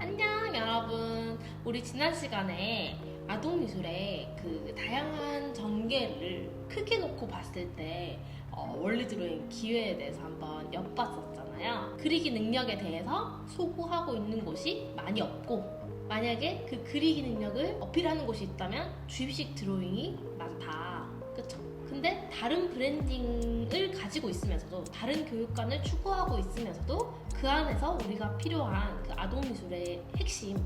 안녕 여러분. 우리 지난 시간에 아동미술의 그 다양한 전개를 크게 놓고 봤을 때 원리 드로잉 기회에 대해서 한번 엿봤었잖아요. 그리기 능력에 대해서 소구하고 있는 곳이 많이 없고, 만약에 그 그리기 능력을 어필하는 곳이 있다면 주입식 드로잉이 많다. 그쵸? 근데 다른 브랜딩을 가지고 있으면서도, 다른 교육관을 추구하고 있으면서도 그 안에서 우리가 필요한 그 아동미술의 핵심,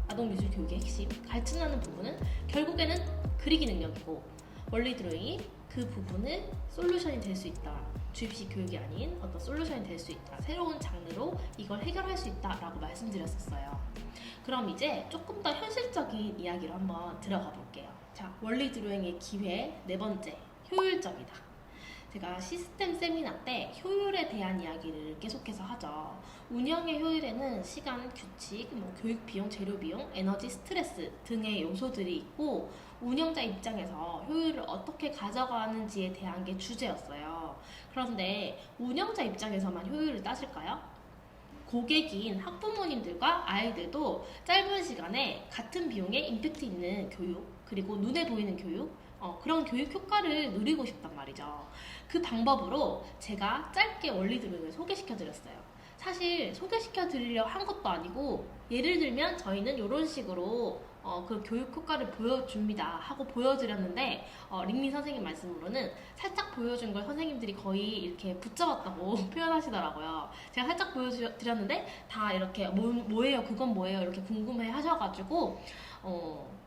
아동미술 교육의 핵심, 가르친다는 부분은 결국에는 그리기 능력이고, 원리 드로잉이 그 부분을 솔루션이 될 수 있다. 주입식 교육이 아닌 어떤 솔루션이 될 수 있다. 새로운 장르로 이걸 해결할 수 있다라고 말씀드렸었어요. 그럼 이제 조금 더 현실적인 이야기로 한번 들어가 볼게요. 자, 원리 드로잉의 기회 네 번째, 효율적이다. 제가 시스템 세미나 때 효율에 대한 이야기를 계속해서 하죠. 운영의 효율에는 시간, 규칙, 교육 비용, 재료 비용, 에너지, 스트레스 등의 요소들이 있고, 운영자 입장에서 효율을 어떻게 가져가는지에 대한 게 주제였어요. 그런데 운영자 입장에서만 효율을 따질까요? 고객인 학부모님들과 아이들도 짧은 시간에 같은 비용에 임팩트 있는 교육, 그리고 눈에 보이는 교육, 그런 교육 효과를 누리고 싶단 말이죠. 그 방법으로 제가 짧게 원리 드로잉을 소개시켜 드렸어요. 사실 소개시켜 드리려 한 것도 아니고, 예를 들면 저희는 이런 식으로 그 교육 효과를 보여줍니다 하고 보여드렸는데, 링민 선생님 말씀으로는 살짝 보여준 걸 선생님들이 거의 이렇게 붙잡았다고 표현하시더라고요. 제가 살짝 보여드렸는데 다 이렇게 뭐예요, 그건 뭐예요, 이렇게 궁금해 하셔가지고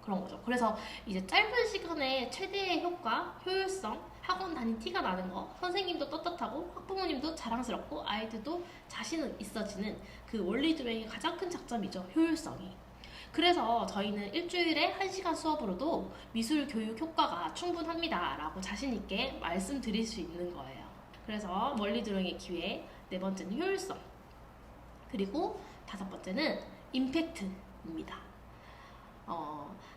그런 거죠. 그래서 이제 짧은 시간에 최대의 효과, 효율성, 학원 다닌 티가 나는 거, 선생님도 떳떳하고 학부모님도 자랑스럽고 아이들도 자신 있어지는 그 원리 드로잉의 가장 큰 장점이죠. 효율성이. 그래서 저희는 일주일에 1시간 수업으로도 미술 교육 효과가 충분합니다 라고 자신있게 말씀드릴 수 있는 거예요. 그래서 원리 드로잉의 기회, 네 번째는 효율성, 그리고 다섯 번째는 임팩트입니다.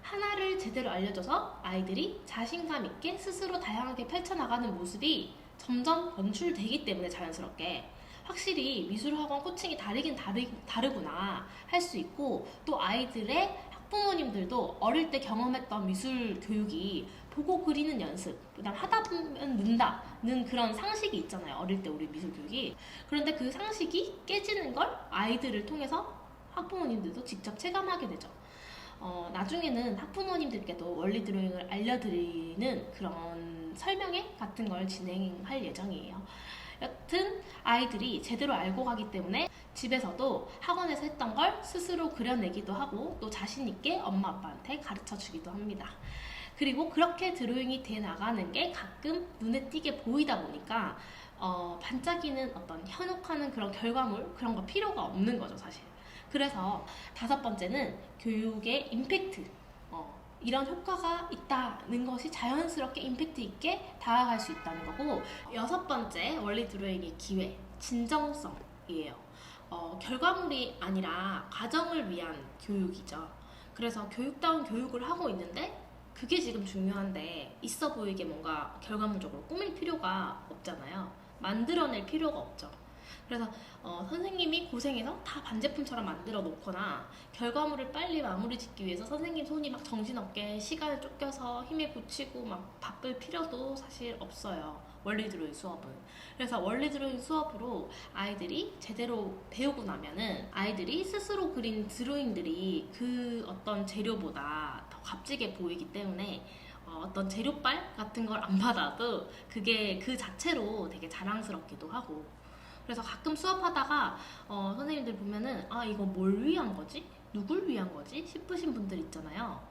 하나를 제대로 알려줘서 아이들이 자신감 있게 스스로 다양하게 펼쳐나가는 모습이 점점 연출되기 때문에 자연스럽게 확실히 미술학원 코칭이 다르긴 다르구나 할 수 있고, 또 아이들의 학부모님들도 어릴 때 경험했던 미술 교육이 보고 그리는 연습, 그다음 하다 보면 는다는 그런 상식이 있잖아요. 어릴 때 우리 미술 교육이. 그런데 그 상식이 깨지는 걸 아이들을 통해서 학부모님들도 직접 체감하게 되죠. 나중에는 학부모님들께도 원리 드로잉을 알려드리는 그런 설명회 같은 걸 진행할 예정이에요. 여튼 아이들이 제대로 알고 가기 때문에 집에서도 학원에서 했던 걸 스스로 그려내기도 하고, 또 자신있게 엄마 아빠한테 가르쳐주기도 합니다. 그리고 그렇게 드로잉이 돼 나가는 게 가끔 눈에 띄게 보이다 보니까 반짝이는 어떤 현혹하는 그런 결과물, 그런 거 필요가 없는 거죠, 사실. 그래서 다섯 번째는 교육의 임팩트, 이런 효과가 있다는 것이 자연스럽게 임팩트 있게 다가갈 수 있다는 거고, 여섯 번째 원리 드로잉의 기회, 진정성이에요. 결과물이 아니라 과정을 위한 교육이죠. 그래서 교육다운 교육을 하고 있는데, 그게 지금 중요한데 있어 보이게 뭔가 결과물적으로 꾸밀 필요가 없잖아요. 만들어낼 필요가 없죠. 그래서 선생님이 고생해서 다 반제품처럼 만들어 놓거나, 결과물을 빨리 마무리 짓기 위해서 선생님 손이 막 정신없게 시간을 쫓겨서 힘에 부치고 막 바쁠 필요도 사실 없어요. 원리 드로잉 수업은. 그래서 원리 드로잉 수업으로 아이들이 제대로 배우고 나면은 아이들이 스스로 그린 드로잉들이 그 어떤 재료보다 더 값지게 보이기 때문에 어떤 재료빨 같은 걸 안 받아도 그게 그 자체로 되게 자랑스럽기도 하고, 그래서 가끔 수업하다가 선생님들 보면은 이거 뭘 위한 거지? 누굴 위한 거지? 싶으신 분들 있잖아요.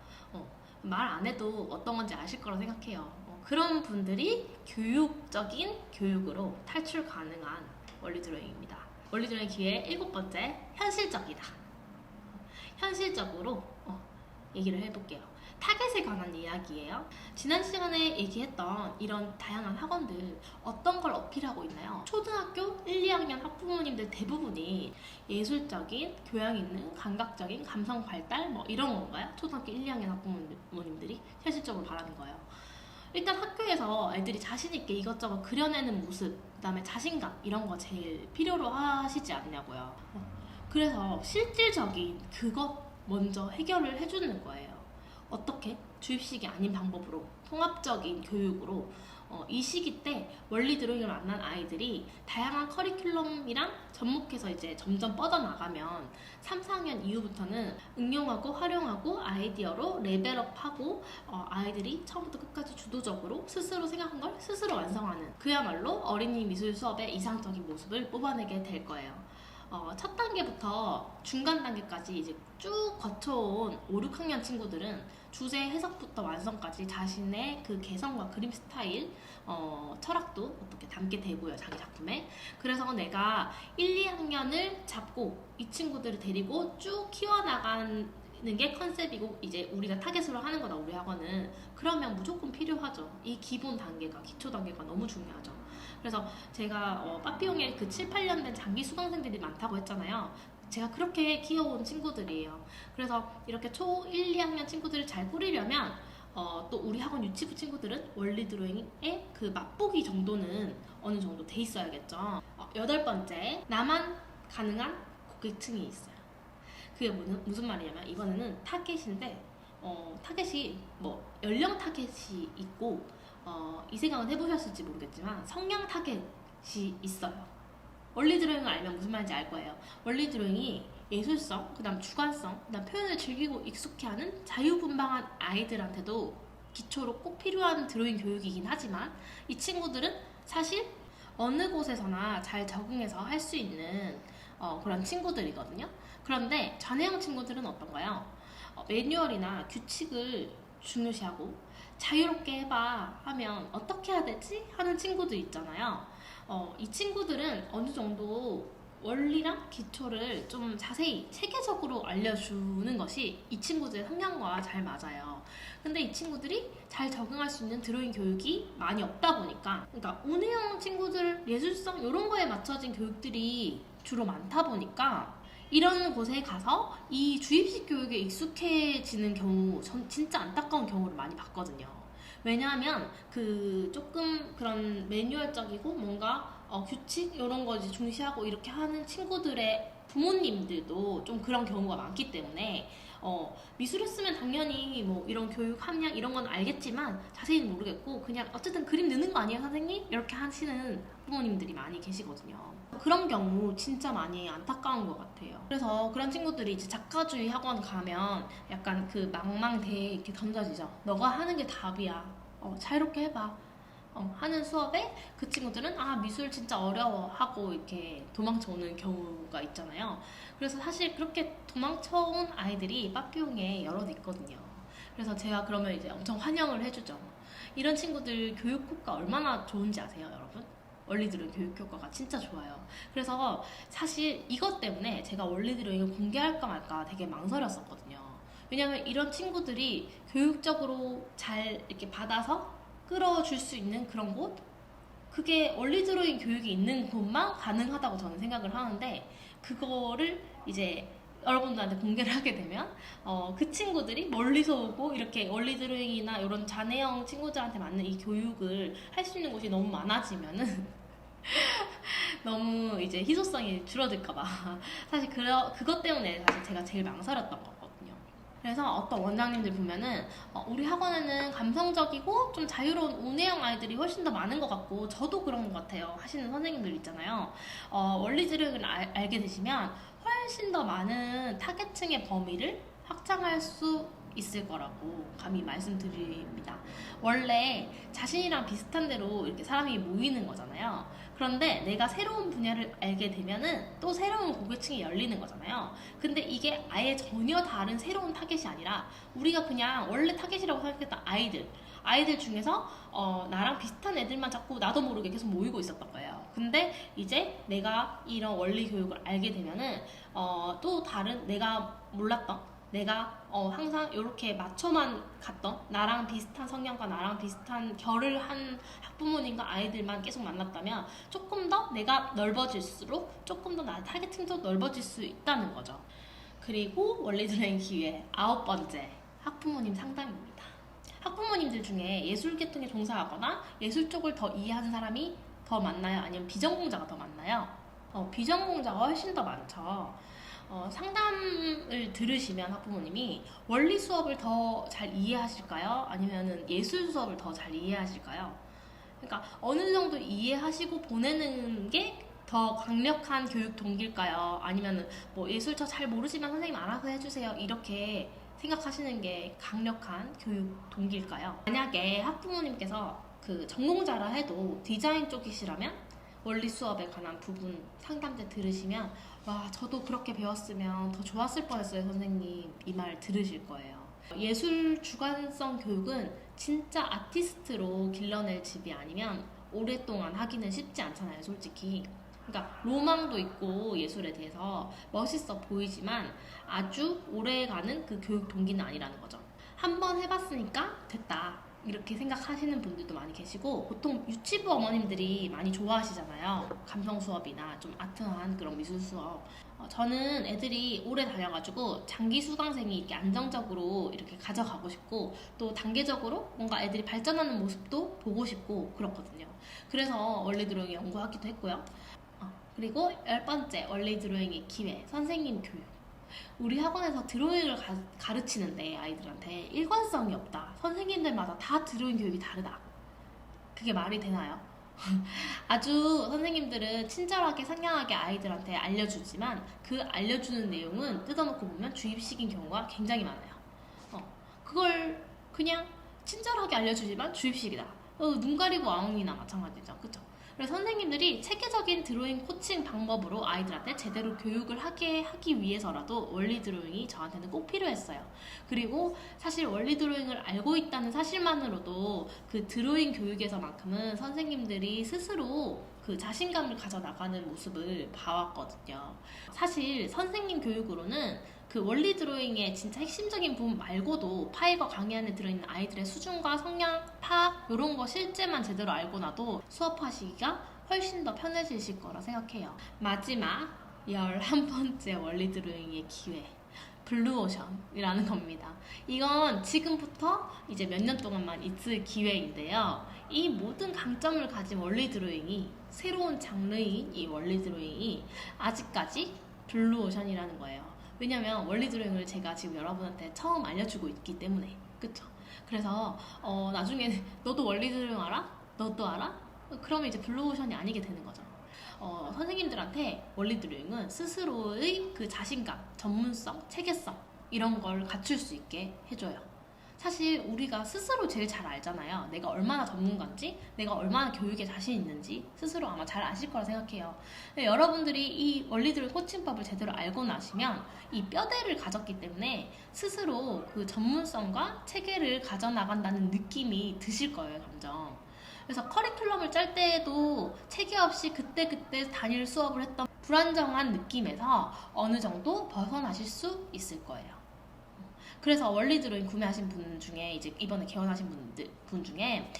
말 안 해도 어떤 건지 아실 거라 생각해요. 그런 분들이 교육적인 교육으로 탈출 가능한 원리 드로잉입니다. 원리 드로잉 기회 일곱 번째, 현실적이다. 현실적으로 얘기를 해볼게요. 타겟에 관한 이야기예요. 지난 시간에 얘기했던 이런 다양한 학원들 어떤 걸 어필하고 있나요? 초등학교 1, 2학년 학부모님들 대부분이 예술적인, 교양 있는, 감각적인, 감성 발달 이런 건가요? 초등학교 1, 2학년 학부모님들이 현실적으로 바라는 거예요. 일단 학교에서 애들이 자신있게 이것저것 그려내는 모습, 그 다음에 자신감 이런 거 제일 필요로 하시지 않냐고요. 그래서 실질적인 그것 먼저 해결을 해주는 거예요. 어떻게? 주입식이 아닌 방법으로, 통합적인 교육으로 이 시기 때 원리 드로잉을 만난 아이들이 다양한 커리큘럼이랑 접목해서 이제 점점 뻗어나가면 3, 4학년 이후부터는 응용하고 활용하고 아이디어로 레벨업하고 아이들이 처음부터 끝까지 주도적으로 스스로 생각한 걸 스스로 완성하는, 그야말로 어린이 미술 수업의 이상적인 모습을 뽑아내게 될 거예요. 첫 단계부터 중간 단계까지 이제 쭉 거쳐온 5, 6학년 친구들은 주제 해석부터 완성까지 자신의 그 개성과 그림 스타일, 철학도 어떻게 담게 되고요, 자기 작품에. 그래서 내가 1, 2학년을 잡고 이 친구들을 데리고 쭉 키워나가는 게 컨셉이고 이제 우리가 타겟으로 하는 거다, 우리 학원은. 그러면 무조건 필요하죠. 이 기본 단계가, 기초 단계가 너무 중요하죠. 그래서 제가 빠삐용에 그 7, 8년 된 장기 수강생들이 많다고 했잖아요. 제가 그렇게 키워온 친구들이에요. 그래서 이렇게 초 1, 2학년 친구들을 잘 꾸리려면 또 우리 학원 유치부 친구들은 원리 드로잉의 그 맛보기 정도는 어느 정도 돼 있어야겠죠. 8번째, 나만 가능한 고객층이 있어요. 그게 무슨 말이냐면 이번에는 타겟인데 타겟이 뭐 연령 타겟이 있고 이 생각은 해보셨을지 모르겠지만 성향 타겟이 있어요. 원리 드로잉을 알면 무슨 말인지 알 거예요. 원리 드로잉이 예술성, 그 다음 주관성, 그 다음 표현을 즐기고 익숙해하는 자유분방한 아이들한테도 기초로 꼭 필요한 드로잉 교육이긴 하지만 이 친구들은 사실 어느 곳에서나 잘 적응해서 할 수 있는 그런 친구들이거든요. 그런데 좌뇌형 친구들은 어떤가요? 매뉴얼이나 규칙을 중요시하고 자유롭게 해봐 하면 어떻게 해야 되지? 하는 친구들 있잖아요. 이 친구들은 어느 정도 원리랑 기초를 좀 자세히 체계적으로 알려주는 것이 이 친구들의 성향과 잘 맞아요. 근데 이 친구들이 잘 적응할 수 있는 드로잉 교육이 많이 없다 보니까, 그러니까 운해형 친구들 예술성 이런 거에 맞춰진 교육들이 주로 많다 보니까 이런 곳에 가서 이 주입식 교육에 익숙해지는 경우, 전 진짜 안타까운 경우를 많이 봤거든요. 왜냐하면 그 조금 그런 매뉴얼적이고 뭔가 규칙 이런 거 이제 중시하고 이렇게 하는 친구들의 부모님들도 좀 그런 경우가 많기 때문에 미술했으면 당연히 뭐 이런 교육 함량 이런 건 알겠지만 자세히는 모르겠고 그냥 어쨌든 그림 넣는 거 아니에요 선생님? 이렇게 하시는 부모님들이 많이 계시거든요. 그런 경우 진짜 많이 안타까운 것 같아요. 그래서 그런 친구들이 이제 작가주의 학원 가면 약간 그 망망대해 이렇게 던져지죠. 너가 하는 게 답이야. 자유롭게 해봐. 하는 수업에 그 친구들은 미술 진짜 어려워 하고 이렇게 도망쳐 오는 경우가 있잖아요. 그래서 사실 그렇게 도망쳐 온 아이들이 빠삐용에 여럿 있거든요. 그래서 제가 그러면 이제 엄청 환영을 해주죠. 이런 친구들 교육 효과 얼마나 좋은지 아세요, 여러분? 원리 드로잉 교육 효과가 진짜 좋아요. 그래서 사실 이것 때문에 제가 원리 드로잉을 공개할까 말까 되게 망설였었거든요. 왜냐면 이런 친구들이 교육적으로 잘 이렇게 받아서 끌어줄 수 있는 그런 곳? 그게 원리 드로잉 교육이 있는 곳만 가능하다고 저는 생각을 하는데, 그거를 이제 여러분들한테 공개를 하게 되면 그 친구들이 멀리서 오고 이렇게 원리 드로잉이나 이런 자뇌형 친구들한테 맞는 이 교육을 할 수 있는 곳이 너무 많아지면은 너무 이제 희소성이 줄어들까봐 사실 그것 때문에 사실 제가 제일 망설였던 거거든요. 그래서 어떤 원장님들 보면은 우리 학원에는 감성적이고 좀 자유로운 운해형 아이들이 훨씬 더 많은 것 같고 저도 그런 것 같아요 하시는 선생님들 있잖아요. 원리 드로잉을 알게 되시면 훨씬 더 많은 타겟층의 범위를 확장할 수 있을 거라고 감히 말씀드립니다. 원래 자신이랑 비슷한 대로 이렇게 사람이 모이는 거잖아요. 그런데 내가 새로운 분야를 알게 되면은 또 새로운 고객층이 열리는 거잖아요. 근데 이게 아예 전혀 다른 새로운 타겟이 아니라 우리가 그냥 원래 타겟이라고 생각했던 아이들 중에서 나랑 비슷한 애들만 자꾸 나도 모르게 계속 모이고 있었던 거예요. 근데 이제 내가 이런 원리 교육을 알게 되면은 또 다른 내가 몰랐던, 내가 항상 이렇게 맞춰만 갔던 나랑 비슷한 성향과 나랑 비슷한 결을 한 학부모님과 아이들만 계속 만났다면 조금 더 내가 넓어질수록 조금 더 나의 타겟층도 넓어질 수 있다는 거죠. 그리고 원리 드로잉 기회 9번째, 학부모님 상담입니다. 학부모님들 중에 예술 계통에 종사하거나 예술 쪽을 더 이해하는 사람이 더 많나요? 아니면 비전공자가 더 많나요? 비전공자가 훨씬 더 많죠. 상담을 들으시면 학부모님이 원리 수업을 더 잘 이해하실까요? 아니면은 예술 수업을 더 잘 이해하실까요? 그러니까 어느 정도 이해하시고 보내는 게 더 강력한 교육 동기일까요? 아니면은 뭐 예술 저 잘 모르지만 선생님 알아서 해주세요. 이렇게 생각하시는 게 강력한 교육 동기일까요? 만약에 학부모님께서 그 전공자라 해도 디자인 쪽이시라면 원리 수업에 관한 부분 상담 때 들으시면 와 저도 그렇게 배웠으면 더 좋았을 뻔했어요 선생님 이 말 들으실 거예요. 예술 주관성 교육은 진짜 아티스트로 길러낼 집이 아니면 오랫동안 하기는 쉽지 않잖아요 솔직히. 그러니까 로망도 있고 예술에 대해서 멋있어 보이지만 아주 오래가는 그 교육 동기는 아니라는 거죠. 한번 해봤으니까 됐다 이렇게 생각하시는 분들도 많이 계시고 보통 유치부 어머님들이 많이 좋아하시잖아요. 감성 수업이나 좀 아트한 그런 미술 수업. 저는 애들이 오래 다녀가지고 장기 수강생이 이렇게 안정적으로 이렇게 가져가고 싶고 또 단계적으로 뭔가 애들이 발전하는 모습도 보고 싶고 그렇거든요. 그래서 원리 드로잉 연구하기도 했고요. 그리고 10번째 원리 드로잉의 기회, 선생님 교육. 우리 학원에서 드로잉을 가르치는데 아이들한테 일관성이 없다. 선생님들마다 다 드로잉 교육이 다르다. 그게 말이 되나요? 아주 선생님들은 친절하게 상냥하게 아이들한테 알려주지만 그 알려주는 내용은 뜯어놓고 보면 주입식인 경우가 굉장히 많아요. 그걸 그냥 친절하게 알려주지만 주입식이다. 눈 가리고 아웅이나 마찬가지죠. 그쵸? 그래서 선생님들이 체계적인 드로잉 코칭 방법으로 아이들한테 제대로 교육을 하기 위해서라도 원리 드로잉이 저한테는 꼭 필요했어요. 그리고 사실 원리 드로잉을 알고 있다는 사실만으로도 그 드로잉 교육에서만큼은 선생님들이 스스로 그 자신감을 가져나가는 모습을 봐왔거든요. 사실 선생님 교육으로는 그 원리 드로잉의 진짜 핵심적인 부분 말고도 파일과 강의 안에 들어있는 아이들의 수준과 성향 파악 이런 거 실제만 제대로 알고 나도 수업하시기가 훨씬 더 편해지실 거라 생각해요. 마지막 11번째 원리 드로잉의 기회 블루오션이라는 겁니다. 이건 지금부터 이제 몇 년 동안만 있을 기회인데요. 이 모든 강점을 가진 원리 드로잉이 새로운 장르인 이 원리 드로잉이 아직까지 블루오션이라는 거예요. 왜냐면 원리 드로잉을 제가 지금 여러분한테 처음 알려주고 있기 때문에 그쵸? 그래서 나중에 너도 원리 드로잉 알아? 너도 알아? 그러면 이제 블루오션이 아니게 되는 거죠. 선생님들한테 원리 드로잉은 스스로의 그 자신감, 전문성, 체계성 이런 걸 갖출 수 있게 해줘요. 사실 우리가 스스로 제일 잘 알잖아요. 내가 얼마나 전문가인지, 내가 얼마나 교육에 자신 있는지 스스로 아마 잘 아실 거라 생각해요. 여러분들이 이 원리 드로잉 코칭법을 제대로 알고 나시면 이 뼈대를 가졌기 때문에 스스로 그 전문성과 체계를 가져나간다는 느낌이 드실 거예요, 점점. 그래서 커리큘럼을 짤 때에도 체계 없이 그때그때 단일 수업을 했던 불안정한 느낌에서 어느 정도 벗어나실 수 있을 거예요. 그래서 원리 드로잉 구매하신 분 중에 이제 이번에 개원하신 분 중에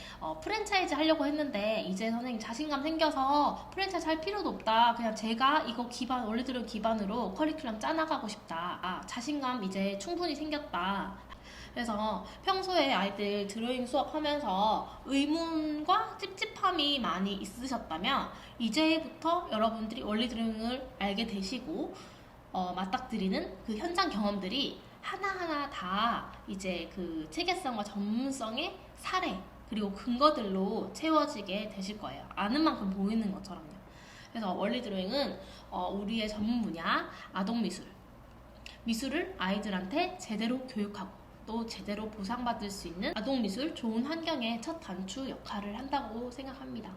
프랜차이즈 하려고 했는데 이제 선생님 자신감 생겨서 프랜차이즈 할 필요도 없다. 그냥 제가 이거 원리 드로잉 기반으로 커리큘럼 짜나가고 싶다. 자신감 이제 충분히 생겼다. 그래서 평소에 아이들 드로잉 수업하면서 의문과 찝찝함이 많이 있으셨다면 이제부터 여러분들이 원리 드로잉을 알게 되시고 맞닥뜨리는 그 현장 경험들이 하나하나 다 이제 그 체계성과 전문성의 사례 그리고 근거들로 채워지게 되실 거예요. 아는 만큼 보이는 것처럼요. 그래서 원리 드로잉은 우리의 전문 분야 아동미술 미술을 아이들한테 제대로 교육하고 또 제대로 보상받을 수 있는 아동미술 좋은 환경의 첫 단추 역할을 한다고 생각합니다.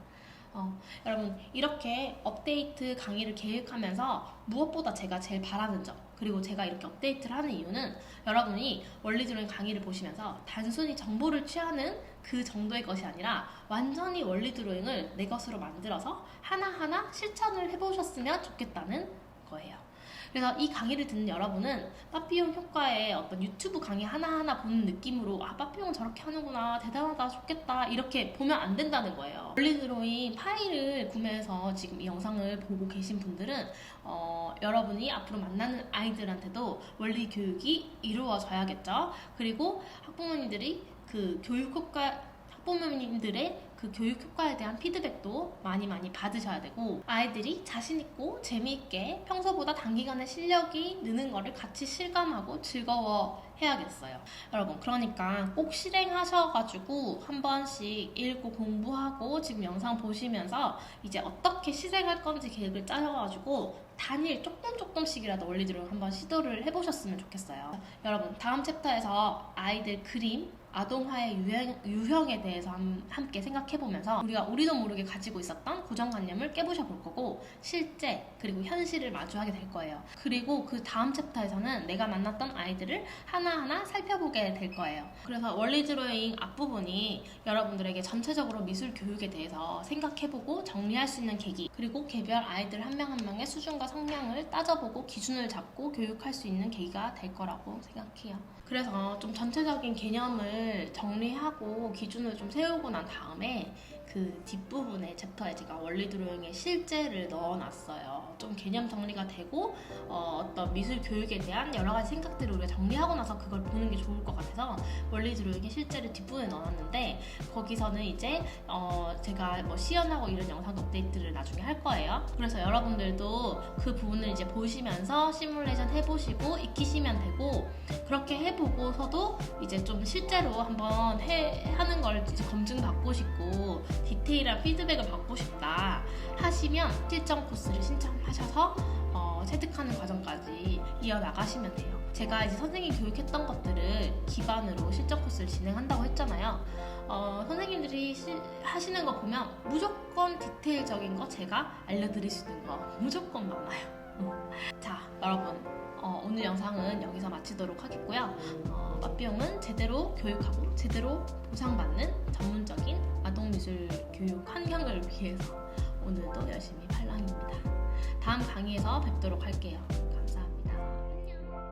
여러분 이렇게 업데이트 강의를 계획하면서 무엇보다 제가 제일 바라는 점 그리고 제가 이렇게 업데이트를 하는 이유는 여러분이 원리 드로잉 강의를 보시면서 단순히 정보를 취하는 그 정도의 것이 아니라 완전히 원리 드로잉을 내 것으로 만들어서 하나하나 실천을 해보셨으면 좋겠다는 거예요. 그래서 이 강의를 듣는 여러분은 빠삐용 효과의 어떤 유튜브 강의 하나하나 보는 느낌으로 빠삐용 저렇게 하는구나 대단하다 좋겠다 이렇게 보면 안 된다는 거예요. 원리 드로잉 파일을 구매해서 지금 이 영상을 보고 계신 분들은 여러분이 앞으로 만나는 아이들한테도 원리 교육이 이루어져야겠죠. 그리고 학부모님들이 그 교육 효과 학부모님들의 그 교육 효과에 대한 피드백도 많이 받으셔야 되고, 아이들이 자신있고 재미있게 평소보다 단기간에 실력이 느는 거를 같이 실감하고 즐거워해야겠어요. 여러분, 그러니까 꼭 실행하셔가지고 한 번씩 읽고 공부하고 지금 영상 보시면서 이제 어떻게 실행할 건지 계획을 짜셔가지고 단일 조금씩이라도 원리대로 한번 시도를 해보셨으면 좋겠어요. 여러분, 다음 챕터에서 아이들 그림, 아동화의 유형에 대해서 함께 생각해보면서 우리도 모르게 가지고 있었던 고정관념을 깨부셔 볼 거고, 실제 그리고 현실을 마주하게 될 거예요. 그리고 그 다음 챕터에서는 내가 만났던 아이들을 하나하나 살펴보게 될 거예요. 그래서 원리 드로잉 앞부분이 여러분들에게 전체적으로 미술 교육에 대해서 생각해보고 정리할 수 있는 계기, 그리고 개별 아이들 한 명 한 명의 수준과 성향을 따져보고 기준을 잡고 교육할 수 있는 계기가 될 거라고 생각해요. 그래서 좀 전체적인 개념을 정리하고 기준을 좀 세우고 난 다음에 그 뒷부분에 챕터에 제가 원리 드로잉의 실제를 넣어놨어요. 좀 개념 정리가 되고 어떤 미술 교육에 대한 여러 가지 생각들을 우리가 정리하고 나서 그걸 보는 게 좋을 것 같아서 원리 드로잉의 실제를 뒷부분에 넣어놨는데, 거기서는 이제 제가 뭐 시연하고 이런 영상도 업데이트를 나중에 할 거예요. 그래서 여러분들도 그 부분을 이제 보시면서 시뮬레이션 해보시고 익히시면 되고, 그렇게 해보고서도 이제 좀 실제로 한번 하는 걸 이제 검증받고 싶고 디테일한 피드백을 받고 싶다 하시면 실전 코스를 신청하셔서 체득하는 과정까지 이어나가시면 돼요. 제가 이제 선생님 교육했던 것들을 기반으로 실전 코스를 진행한다고 했잖아요. 선생님들이 하시는 거 보면 무조건 디테일적인 거 제가 알려드릴 수 있는 거 무조건 많아요. 자, 여러분, 오늘 영상은 여기서 마치도록 하겠고요. 맛비용은 제대로 교육하고 제대로 보상받는 전문적인 아동미술 교육 환경을 위해서 오늘도 열심히 팔랑입니다. 다음 강의에서 뵙도록 할게요.